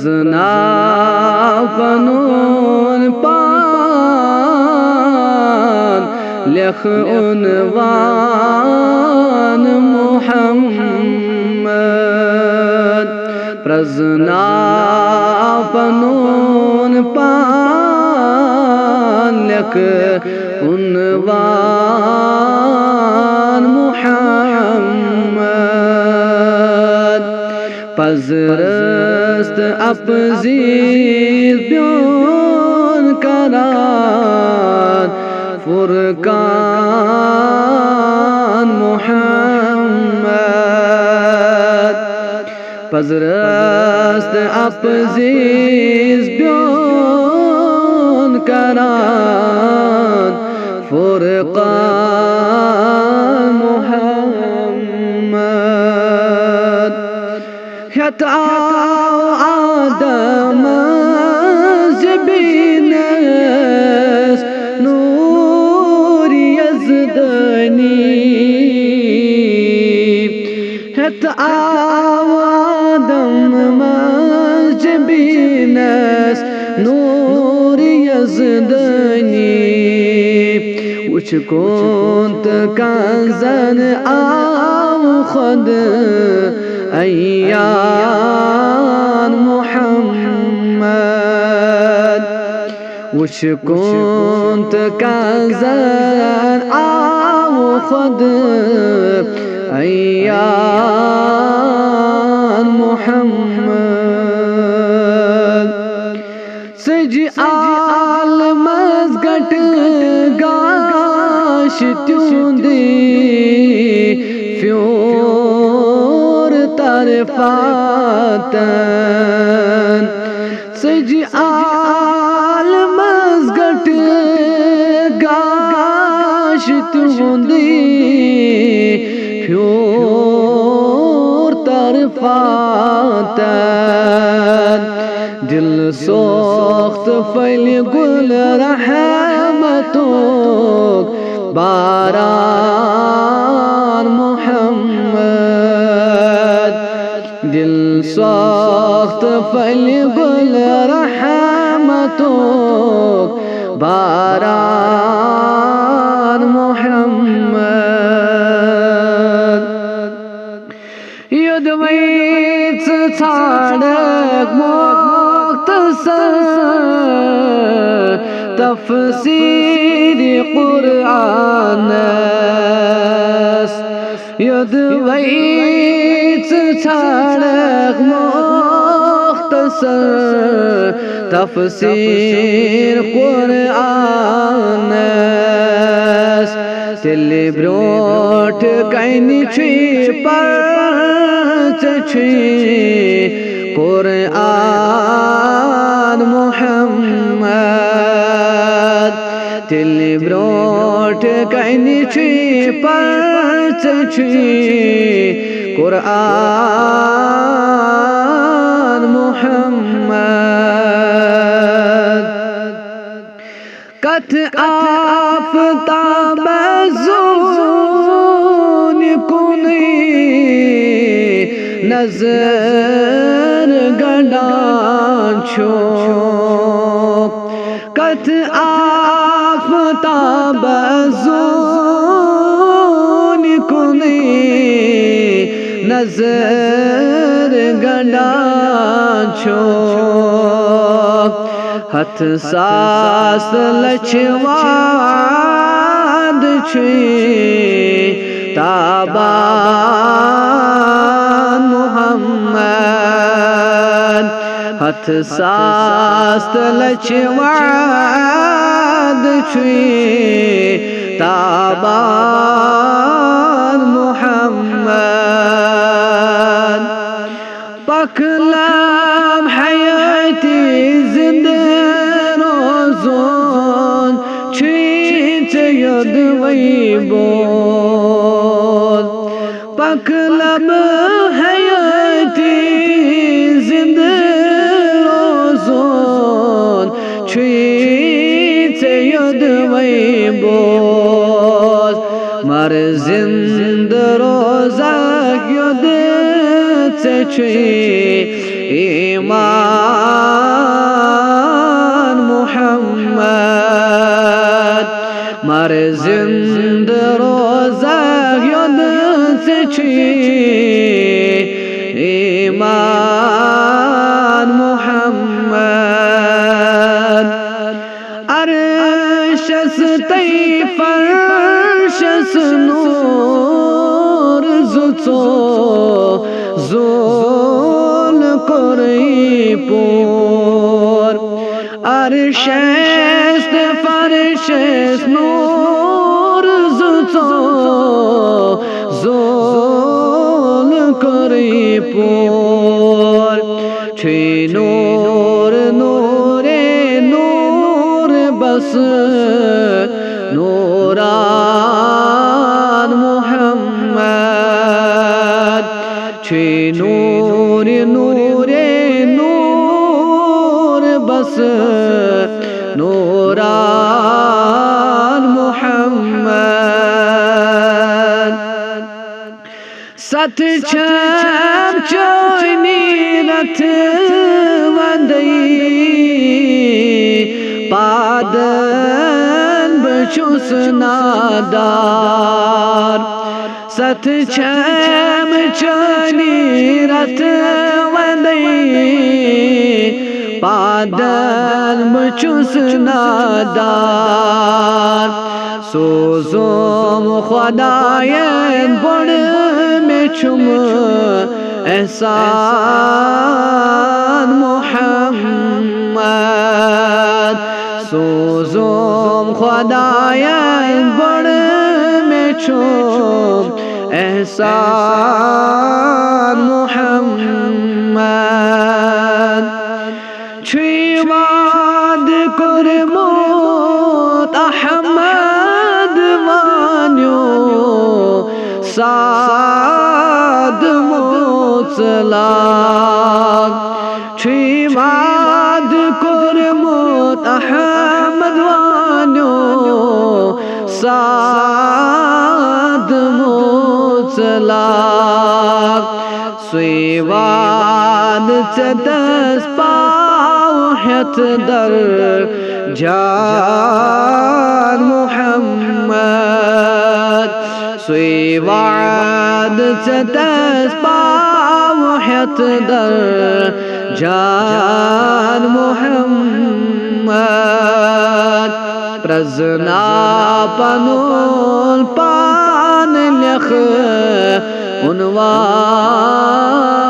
जना पनुन पान लिख उनवान मुहम्मद प्रजना पनुन पान लिख उनवान मुहम्मद पजरस्त अपजीज ब्योन करान फुरकान मुहम्मद पजरस्त अपजीज ब्योन करान फुरकान मुहम्मद यताओ आदम ज़बीनस नूर यज़दनी यताओ आदम ज़बीनस नूर यज़दनी उच कुंत कंज़न आओ खुद अय्यान मुहम्मद उच कुंत कंज़न आओ खुद अय्यान मुहम्मद सज आलमस गट गाश त्यूंदी फ्योर तरफातन सज आलमस गट गाश त्यूंदी फ्योर तरफातन दिल सोख्त फैल गुल रहमतों बारान मुहम्मद दिल सोख्त फैल गुल रहमतों बारान मुहम्मद युद्धवैच छाड़क तफसीर कुरानस युद्धवैच छाड़क मुख्तसर तफसीर कुरानस तिल ब्रोट कैनी छी पर छी कुरान मुहम्मद तिल ब्रोट कैनी छी पर छी कुरान मुहम्मद कथ आफताब ज़ून कुनी नजर गडांछो कथ आफताब ज़ून कुनी नजर गडांछो हथ सास लछवाद छी ताबान मुहम्मद हथ सास लछवाद छी ताबान मुहम्मद पकलम हयाती जिंदे रोज़ोन छींच यदवई बोल पकलम हयाती जिंदे रोज़ोन छींच यदवई बोल मर जिंद रोज़ा यद से ईमान मोहम्मद मर जिंद रोजा यद से ईमान मोहम्मद अरशस तै फरशस नूर जुचो जोल कोरई पोर अरशस फरशस नूर जुचो जोल कोरई पोर छे नूर नूरे नूर बस नूरान मोहम्मद छे नूर नूरे नूर बस नूरान मोहम्मद सत छम चोनी रथ वंदई पादन बचुस नादार सत छम चोनी रथ वंदई पादन बचुस नादार सोजोम खुदायन बड़ में छुम एहसान मोहम्मद सोजोम खुदायन बड़ में छुम एहसान मोहम्मद छुवाद कुरमोत अहमद वान्यो साद मोसलाग छुवाद कुरमोत अहमद वान्यो साद मोसलाग सुवाद चदस पावहत दर जान मोहम्मद सुवाद चदस पावहत दर जान मोहम्मद प्रजना पनुल पान लख उनवान